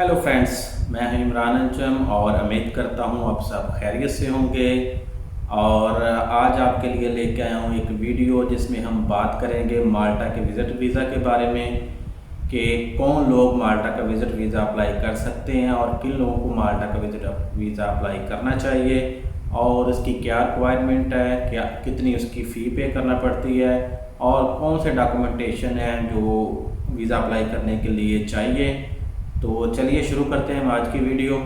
Hello friends, मैं हूं इमरान अंजम और उम्मीद करता हूं आप सब खैरियत से होंगे। और आज आपके लिए लेके आया हूं एक वीडियो जिसमें हम बात करेंगे माल्टा के विज़िट वीज़ा के बारे में कि कौन लोग माल्टा का विज़िट वीज़ा अप्लाई कर सकते हैं और किन लोगों को माल्टा का विज़िट वीज़ा अप्लाई करना चाहिए और उसकी क्या रिक्वायरमेंट है, क्या कितनी उसकी फ़ी पे करना पड़ती है और कौन से डॉक्यूमेंटेशन हैं जो वीज़ा अप्लाई करने के लिए चाहिए। तो चलिए शुरू करते हैं हम आज की वीडियो।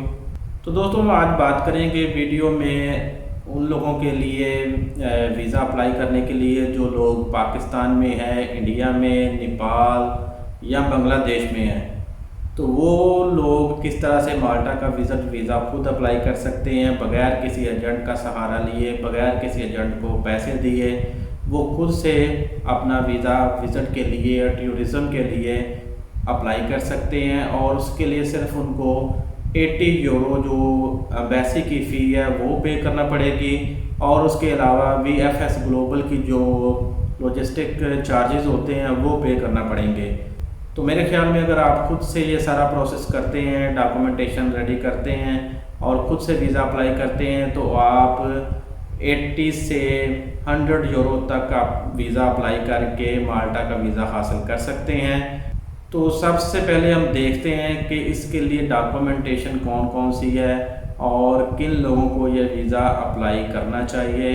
तो दोस्तों, हम आज बात करेंगे वीडियो में उन लोगों के लिए वीज़ा अप्लाई करने के लिए जो लोग पाकिस्तान में हैं, इंडिया में, नेपाल या बांग्लादेश में हैं। तो वो लोग किस तरह से माल्टा का विज़िट वीज़ा खुद अप्लाई कर सकते हैं बगैर किसी एजेंट का सहारा लिए, बगैर किसी एजेंट को पैसे दिए। वो खुद से अपना वीज़ा विज़िट के लिए, टूरिज़म के लिए अप्लाई कर सकते हैं और उसके लिए सिर्फ उनको 80 यूरो जो एम्बेसी की फ़ी है वो पे करना पड़ेगी और उसके अलावा VFS ग्लोबल की जो लॉजिस्टिक चार्जेस होते हैं वो पे करना पड़ेंगे। तो मेरे ख्याल में अगर आप खुद से ये सारा प्रोसेस करते हैं, डॉक्यूमेंटेशन रेडी करते हैं और खुद से वीज़ा अप्लाई करते हैं तो आप 80 से 100 यूरो तक आप वीज़ा अप्लाई करके माल्टा का वीज़ा हासिल कर सकते हैं। तो सबसे पहले हम देखते हैं कि इसके लिए डॉक्यूमेंटेशन कौन कौन सी है और किन लोगों को ये वीज़ा अप्लाई करना चाहिए।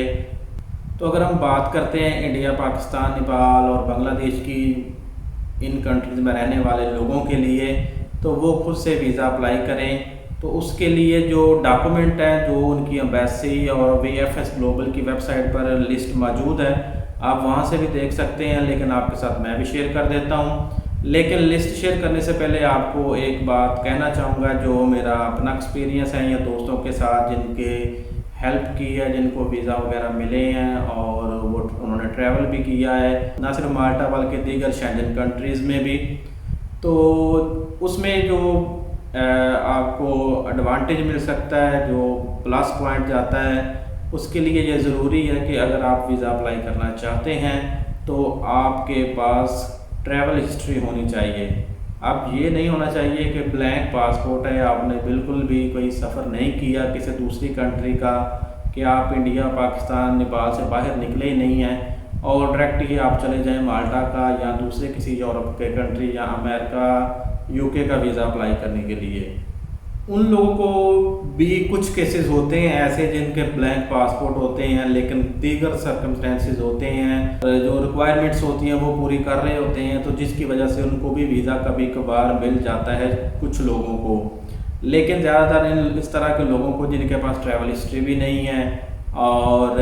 तो अगर हम बात करते हैं इंडिया, पाकिस्तान, नेपाल और बांग्लादेश की, इन कंट्रीज़ में रहने वाले लोगों के लिए, तो वो खुद से वीज़ा अप्लाई करें। तो उसके लिए जो डॉक्यूमेंट हैं, जो उनकी एम्बेसी और VFS ग्लोबल की वेबसाइट पर लिस्ट मौजूद है, आप वहाँ से भी देख सकते हैं, लेकिन आपके साथ मैं भी शेयर कर देता हूँ। लेकिन लिस्ट शेयर करने से पहले आपको एक बात कहना चाहूँगा जो मेरा अपना एक्सपीरियंस है या दोस्तों के साथ जिनके हेल्प की है, जिनको वीज़ा वगैरह मिले हैं और वो उन्होंने ट्रैवल भी किया है, ना सिर्फ माल्टा बल्कि दीगर शेंजन कंट्रीज़ में भी। तो उसमें जो आपको एडवांटेज मिल सकता है, जो प्लस पॉइंट जाता है, उसके लिए ये ज़रूरी है कि अगर आप वीज़ा अप्लाई करना चाहते हैं तो आपके पास ट्रैवल हिस्ट्री होनी चाहिए। अब ये नहीं होना चाहिए कि ब्लैंक पासपोर्ट है, आपने बिल्कुल भी कोई सफ़र नहीं किया किसी दूसरी कंट्री का, कि आप इंडिया, पाकिस्तान, नेपाल से बाहर निकले ही नहीं हैं और डायरेक्ट ही आप चले जाएं माल्टा का या दूसरे किसी यूरोप के कंट्री या अमेरिका, UK का वीज़ा अप्लाई करने के लिए। उन लोगों को भी कुछ केसेस होते हैं ऐसे जिनके ब्लैंक पासपोर्ट होते हैं लेकिन दीगर सर्कमस्टेंसेस होते हैं, जो रिक्वायरमेंट्स होती हैं वो पूरी कर रहे होते हैं, तो जिसकी वजह से उनको भी वीज़ा कभी कभार मिल जाता है कुछ लोगों को। लेकिन ज़्यादातर इस तरह के लोगों को जिनके पास ट्रैवल हिस्ट्री भी नहीं है और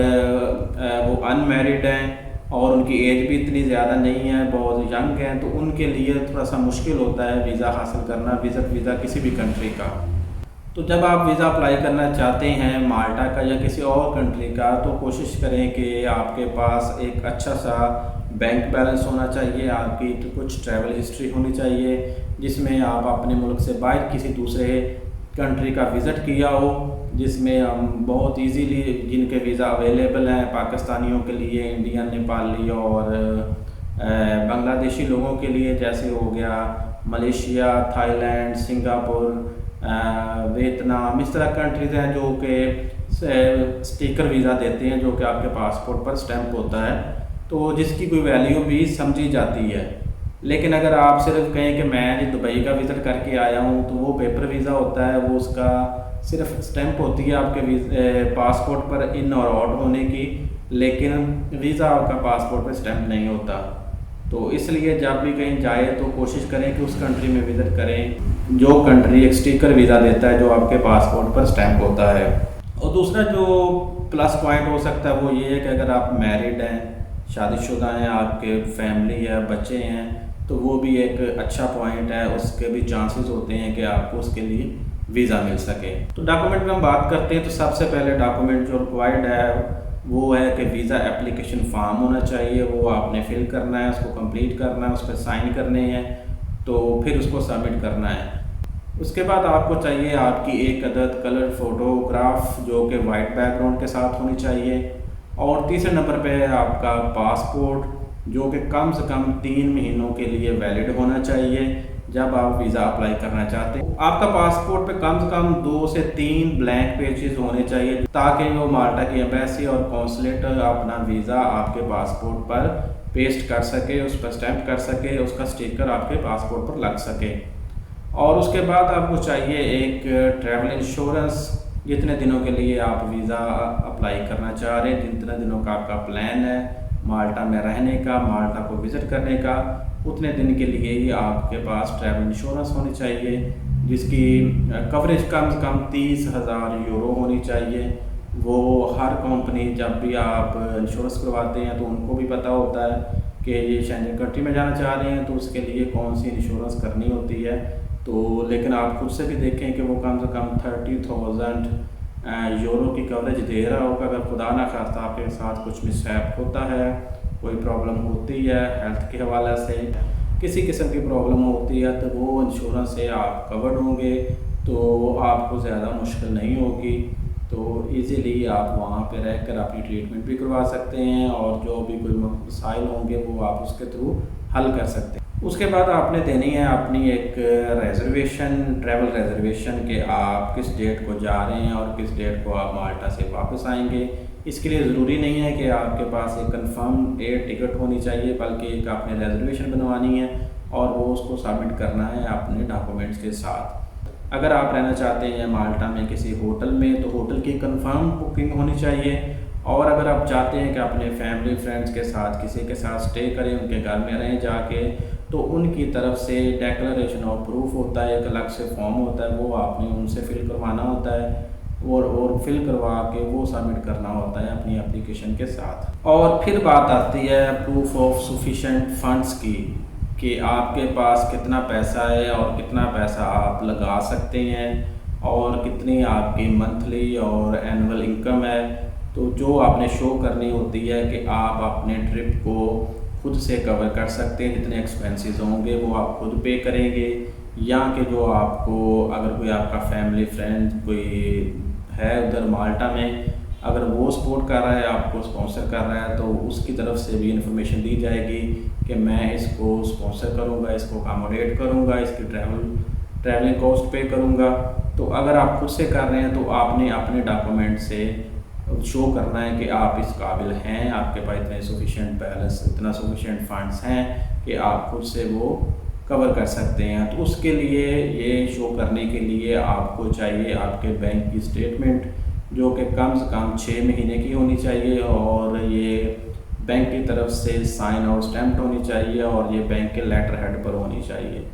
वो अनमैरिड हैं और उनकी एज भी इतनी ज़्यादा नहीं है, बहुत यंग हैं, तो उनके लिए थोड़ा सा मुश्किल होता है वीज़ा हासिल करना, विज़िट वीज़ा किसी भी कंट्री का। तो जब आप वीज़ा अप्लाई करना चाहते हैं माल्टा का या किसी और कंट्री का, तो कोशिश करें कि आपके पास एक अच्छा सा बैंक बैलेंस होना चाहिए, आपकी तो कुछ ट्रैवल हिस्ट्री होनी चाहिए जिसमें आप अपने मुल्क से बाहर किसी दूसरे कंट्री का विज़िट किया हो, जिसमें हम बहुत इजीली जिनके वीज़ा अवेलेबल हैं पाकिस्तानियों के लिए, इंडियन, नेपाली और बांग्लादेशी लोगों के लिए, जैसे हो गया मलेशिया, थाईलैंड, सिंगापुर, वियतनाम, इस तरह कंट्रीज़ हैं जो कि स्टिकर वीज़ा देते हैं, जो कि आपके पासपोर्ट पर स्टैंप होता है, तो जिसकी कोई वैल्यू भी समझी जाती है। लेकिन अगर आप सिर्फ कहें कि मैं जी दुबई का विज़िट करके आया हूँ, तो वो पेपर वीज़ा होता है, वो उसका सिर्फ स्टैंप होती है आपके पासपोर्ट पर इन और आउट होने की, लेकिन वीज़ा आपका पासपोर्ट पर स्टैंप नहीं होता। तो इसलिए जब भी कहीं जाए तो कोशिश करें कि उस कंट्री में विज़िट करें जो कंट्री एक स्टिकर वीज़ा देता है, जो आपके पासपोर्ट पर स्टैंप होता है। और दूसरा जो प्लस पॉइंट हो सकता है वो ये है कि अगर आप मैरिड हैं, शादीशुदा हैं, आपके फैमिली है, बच्चे हैं, तो वो भी एक अच्छा पॉइंट है, उसके भी चांसेस होते हैं कि आपको उसके लिए वीज़ा मिल सके। तो डॉक्यूमेंट में हम बात करते हैं तो सबसे पहले डॉक्यूमेंट जो रिक्वायर्ड है वो है कि वीज़ा एप्लीकेशन फॉर्म होना चाहिए, वो आपने फिल करना है, उसको कंप्लीट करना है, उस पर साइन करने हैं, तो फिर उसको सबमिट करना है। उसके बाद आपको चाहिए आपकी एक अदद कलर फ़ोटोग्राफ जो कि वाइट बैकग्राउंड के साथ होनी चाहिए, और तीसरे नंबर पे है आपका पासपोर्ट जो कि कम से कम 3 महीनों के लिए वैलिड होना चाहिए, जब आप वीज़ा अप्लाई करना चाहते हैं। आपका पासपोर्ट पे कम से कम 2 से 3 ब्लैंक पेजेस होने चाहिए, ताकि वो माल्टा की एम्बेसी और कौंसलेट अपना वीज़ा आपके पासपोर्ट पर पेस्ट कर सके, उस पर स्टैम्प कर सके, उसका स्टिकर आपके पासपोर्ट पर लग सके। और उसके बाद आपको चाहिए एक ट्रैवल इंश्योरेंस। जितने दिनों के लिए आप वीज़ा अप्लाई करना चाह रहे हैं, जितने दिनों का आपका प्लान है माल्टा में रहने का, माल्टा को विज़िट करने का, उतने दिन के लिए ही आपके पास ट्रैवल इंश्योरेंस होनी चाहिए, जिसकी कवरेज कम से कम 30,000 यूरो होनी चाहिए। वो हर कंपनी जब भी आप इंश्योरेंस करवाते हैं तो उनको भी पता होता है कि ये शेंजन कंट्री में जाना चाह रहे हैं तो उसके लिए कौन सी इंश्योरेंस करनी होती है। तो लेकिन आप खुद से भी देखें कि वो कम से कम 30,000 यूरो की कवरेज दे रहा होगा। अगर खुदा ना खास्ता आपके साथ कुछ मिसहैप होता है, कोई प्रॉब्लम होती है हेल्थ के हवाले से, किसी किस्म की प्रॉब्लम होती है, तो वो इंश्योरेंस से आप कवर्ड होंगे, तो आपको ज़्यादा मुश्किल नहीं होगी। तो इजीली आप वहाँ पे रहकर अपनी ट्रीटमेंट भी करवा सकते हैं और जो भी कोई मसाइल होंगे वो आप उसके थ्रू हल कर सकते हैं। उसके बाद आपने देनी है अपनी एक रिजर्वेशन, ट्रैवल रिजर्वेशन कि आप किस डेट को जा रहे हैं और किस डेट को आप माल्टा से वापस आएंगे। इसके लिए ज़रूरी नहीं है कि आपके पास एक कंफर्म एयर टिकट होनी चाहिए, बल्कि एक आपने रिजर्वेशन बनवानी है और वो उसको सबमिट करना है अपने डॉक्यूमेंट्स के साथ। अगर आप रहना चाहते हैं माल्टा में किसी होटल में, तो होटल की कंफर्म बुकिंग होनी चाहिए। और अगर आप चाहते हैं कि अपने फैमिली फ्रेंड्स के साथ किसी के साथ स्टे करें, उनके घर में रहें जाके, तो उनकी तरफ से डिक्लेरेशन ऑफ प्रूफ होता है, एक अलग से फॉर्म होता है, वो आपने उनसे फिल करवाना होता है और फिल करवा के वो सबमिट करना होता है अपनी एप्लीकेशन के साथ। और फिर बात आती है प्रूफ ऑफ सफिशिएंट फंड्स की, कि आपके पास कितना पैसा है और कितना पैसा आप लगा सकते हैं और कितनी आपकी मंथली और एनुअल इनकम है। तो जो आपने शो करनी होती है कि आप अपने ट्रिप को खुद से कवर कर सकते हैं, जितने एक्सपेंसेस होंगे वो आप खुद पे करेंगे, या कि जो आपको अगर कोई आपका फैमिली फ्रेंड कोई है उधर माल्टा में, अगर वो सपोर्ट कर रहा है, आपको स्पॉन्सर कर रहा है, तो उसकी तरफ से भी इंफॉर्मेशन दी जाएगी कि मैं इसको स्पॉन्सर करूँगा, इसको अकोमोडेट करूँगा, इसकी ट्रैवलिंग कॉस्ट पे करूँगा। तो अगर आप खुद से कर रहे हैं तो आपने अपने डॉक्यूमेंट से शो करना है कि आप इस काबिल हैं, आपके पास इतने सफिशिएंट बैलेंस, इतना सफिशिएंट फंड्स हैं कि आप खुद से वो कवर कर सकते हैं। तो उसके लिए ये शो करने के लिए आपको चाहिए आपके बैंक की स्टेटमेंट, जो कि कम से कम 6 महीने की होनी चाहिए और ये बैंक की तरफ से साइन और स्टैम्प्ड होनी चाहिए और ये बैंक के लेटर हेड पर होनी चाहिए।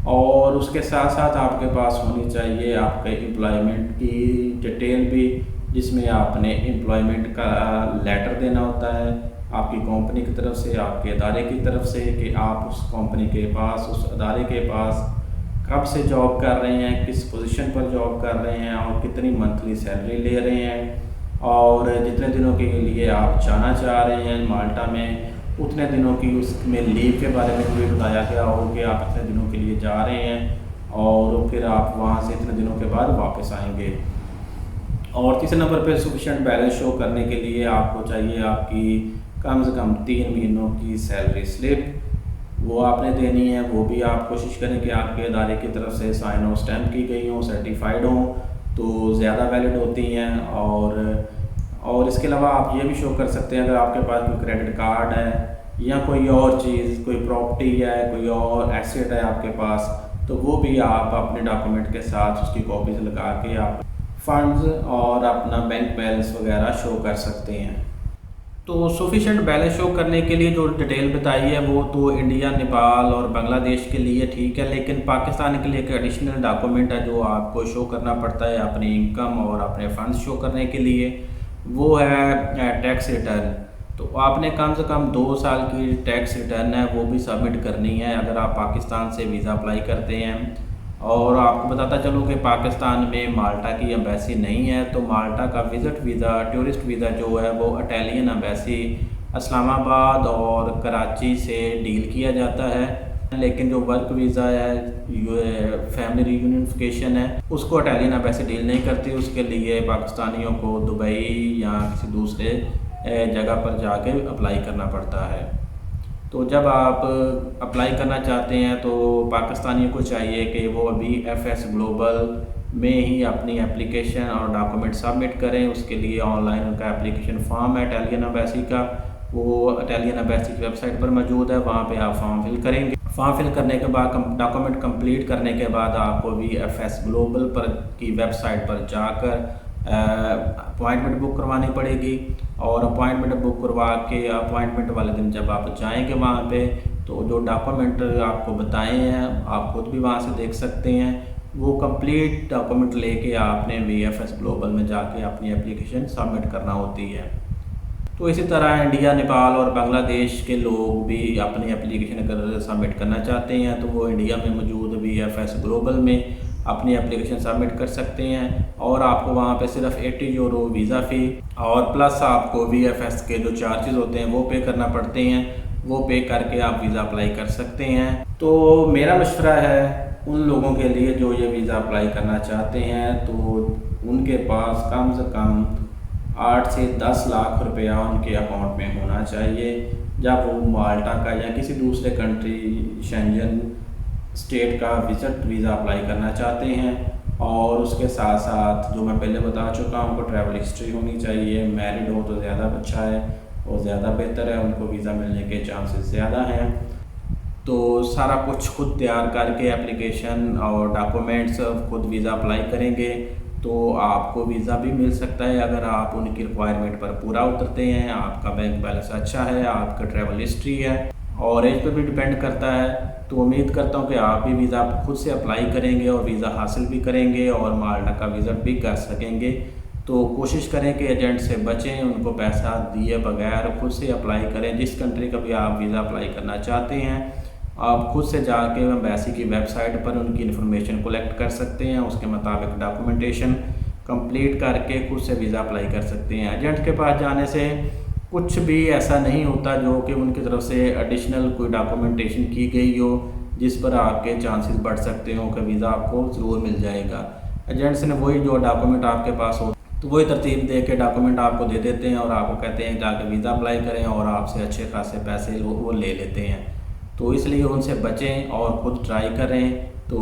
और उसके साथ साथ आपके पास होनी चाहिए आपके एम्प्लॉयमेंट की डिटेल भी, जिसमें आपने एम्प्लॉयमेंट का लेटर देना होता है आपकी कंपनी की तरफ से, आपके अदारे की तरफ से, कि आप उस कंपनी के पास, उस अदारे के पास कब से जॉब कर रहे हैं, किस पोजीशन पर जॉब कर रहे हैं और कितनी मंथली सैलरी ले रहे हैं, और जितने दिनों के लिए आप जाना चाह रहे हैं माल्टा में, उतने दिनों की उसमें लीव के बारे में भी बताया गया हो कि आप इतने दिनों के लिए जा रहे हैं और फिर आप वहाँ से इतने दिनों के बाद वापस आएंगे। और तीसरे नंबर पे सफिशिएंट बैलेंस शो करने के लिए आपको चाहिए आपकी कम से कम 3 महीनों की सैलरी स्लिप, वो आपने देनी है। वो भी आप कोशिश करें कि आपके अदारे की तरफ से साइन और स्टैम्प की गई हों, सर्टिफाइड हों, तो ज़्यादा वैलिड होती हैं। और इसके अलावा आप ये भी शो कर सकते हैं अगर आपके पास कोई क्रेडिट कार्ड है या कोई और चीज़, कोई प्रॉपर्टी है, कोई और एसेट है आपके पास, तो वो भी आप अपने डॉक्यूमेंट के साथ उसकी कॉपीज लगा के आप फंड्स और अपना बैंक बैलेंस वगैरह शो कर सकते हैं। तो सफिशिएंट बैलेंस शो करने के लिए जो डिटेल बताई है वो तो इंडिया, नेपाल और बांग्लादेश के लिए ठीक है, लेकिन पाकिस्तान के लिए एक एडिशनल डॉक्यूमेंट है जो आपको शो करना पड़ता है अपनी इनकम और अपने फंड्स शो करने के लिए, वो है टैक्स रिटर्न। तो आपने कम से कम 2 साल की टैक्स रिटर्न है वो भी सबमिट करनी है अगर आप पाकिस्तान से वीज़ा अप्लाई करते हैं। और आपको बताता चलूँ कि पाकिस्तान में माल्टा की एम्बेसी नहीं है, तो माल्टा का विज़िट वीज़ा, टूरिस्ट वीज़ा जो है वो इटालियन एम्बेसी इस्लामाबाद और कराची से डील किया जाता है। लेकिन जो वर्क वीज़ा है, फैमिली रियूनिफिकेशन है, उसको इटालियन एम्बेसी डील नहीं करती। उसके लिए पाकिस्तानियों को दुबई या किसी दूसरे जगह पर जाके अप्लाई करना पड़ता है। तो जब आप अप्लाई करना चाहते हैं तो पाकिस्तानियों को चाहिए कि वो अभी FS ग्लोबल में ही अपनी एप्लीकेशन और डॉक्यूमेंट सबमिट करें। उसके लिए ऑनलाइन उनका एप्लीकेशन फॉर्म है इटालियन एम्बेसी का, वो इटालियन एम्बेसी की वेबसाइट पर मौजूद है, वहाँ पे आप फॉर्म फिल करेंगे। फॉर्म फिल करने के बाद डॉक्यूमेंट कंप्लीट करने के बाद आपको भी FS ग्लोबल पर की वेबसाइट पर जाकर अपॉइंटमेंट बुक करवानी पड़ेगी। और अपॉइंटमेंट बुक करवा के अपॉइंटमेंट वाले दिन जब आप जाएंगे वहाँ पे, तो जो डॉक्यूमेंट आपको बताए हैं आप खुद भी वहाँ से देख सकते हैं, वो कंप्लीट डॉक्यूमेंट लेके आपने VFS ग्लोबल में जाके अपनी एप्लीकेशन सबमिट करना होती है। तो इसी तरह इंडिया, नेपाल और बांग्लादेश के लोग भी अपनी एप्लीकेशन अगर सबमिट करना चाहते हैं तो वो इंडिया में मौजूद VFS ग्लोबल में अपनी एप्लीकेशन सबमिट कर सकते हैं। और आपको वहाँ पे सिर्फ 80 यूरो वीज़ा फ़ी और प्लस आपको VFS के जो चार्जेस होते हैं वो पे करना पड़ते हैं, वो पे करके आप वीज़ा अप्लाई कर सकते हैं। तो मेरा मशवरा है उन लोगों के लिए जो ये वीज़ा अप्लाई करना चाहते हैं, तो उनके पास कम से कम 8 से 10 लाख रुपया उनके अकाउंट में होना चाहिए जब वो माल्टा का या किसी दूसरे कंट्री शेंजन स्टेट का विजिट वीज़ा अप्लाई करना चाहते हैं। और उसके साथ साथ जो मैं पहले बता चुका हूँ, उनको ट्रैवल हिस्ट्री होनी चाहिए। मैरिड हो तो ज़्यादा अच्छा है और ज़्यादा बेहतर है, उनको वीज़ा मिलने के चांसेस ज़्यादा हैं। तो सारा कुछ खुद तैयार करके एप्लीकेशन और डॉक्यूमेंट्स खुद वीज़ा अप्लाई करेंगे तो आपको वीज़ा भी मिल सकता है अगर आप उनकी रिक्वायरमेंट पर पूरा उतरते हैं, आपका बैंक बैलेंस अच्छा है, आपका ट्रैवल हिस्ट्री है और एज पर भी डिपेंड करता है। तो उम्मीद करता हूँ कि आप भी वीज़ा खुद से अप्लाई करेंगे और वीज़ा हासिल भी करेंगे और माल्टा का विज़िट भी कर सकेंगे। तो कोशिश करें कि एजेंट से बचें, उनको पैसा दिए बगैर खुद से अप्लाई करें। जिस कंट्री का भी आप वीज़ा अप्लाई करना चाहते हैं आप खुद से जाके एम्बेसी की वेबसाइट पर उनकी इन्फॉर्मेशन कलेक्ट कर सकते हैं, उसके मुताबिक डॉक्यूमेंटेशन कंप्लीट करके खुद से वीज़ा अप्लाई कर सकते हैं। एजेंट के पास जाने से कुछ भी ऐसा नहीं होता जो कि उनकी तरफ से एडिशनल कोई डॉक्यूमेंटेशन की गई हो जिस पर आपके चांसेस बढ़ सकते हो कि वीज़ा आपको ज़रूर मिल जाएगा। एजेंट्स ने वही जो डॉक्यूमेंट आपके पास हो तो वही तरतीब दे के डॉक्यूमेंट आपको दे देते हैं और आपको कहते हैं जाके वीज़ा अप्लाई करें और आपसे अच्छे खासे पैसे वो ले लेते हैं। तो इसलिए उनसे बचें और ख़ुद ट्राई करें, तो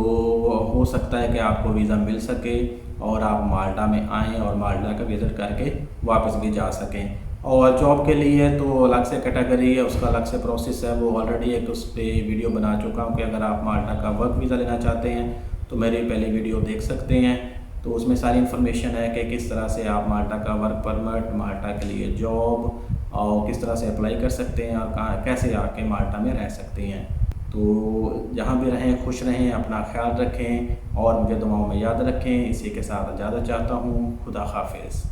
हो सकता है कि आपको वीज़ा मिल सके और आप माल्टा में आएँ और माल्टा का विज़िट करके वापस भी जा सकें। और जॉब के लिए तो अलग से कैटेगरी है, उसका अलग से प्रोसेस है, वो ऑलरेडी एक उस पर वीडियो बना चुका हूँ कि अगर आप माल्टा का वर्क वीज़ा लेना चाहते हैं तो मेरी पहले वीडियो देख सकते हैं। तो उसमें सारी इन्फॉर्मेशन है कि किस तरह से आप माल्टा का वर्क परमिट, माल्टा के लिए जॉब और किस तरह से अप्लाई कर सकते हैं और कहाँ कैसे आके माल्टा में रह सकते हैं। तो जहाँ भी रहें खुश रहें, अपना ख्याल रखें और मुझे दुआओं में याद रखें। इसी के साथ इजाज़त चाहता हूँ। खुदा हाफिज़।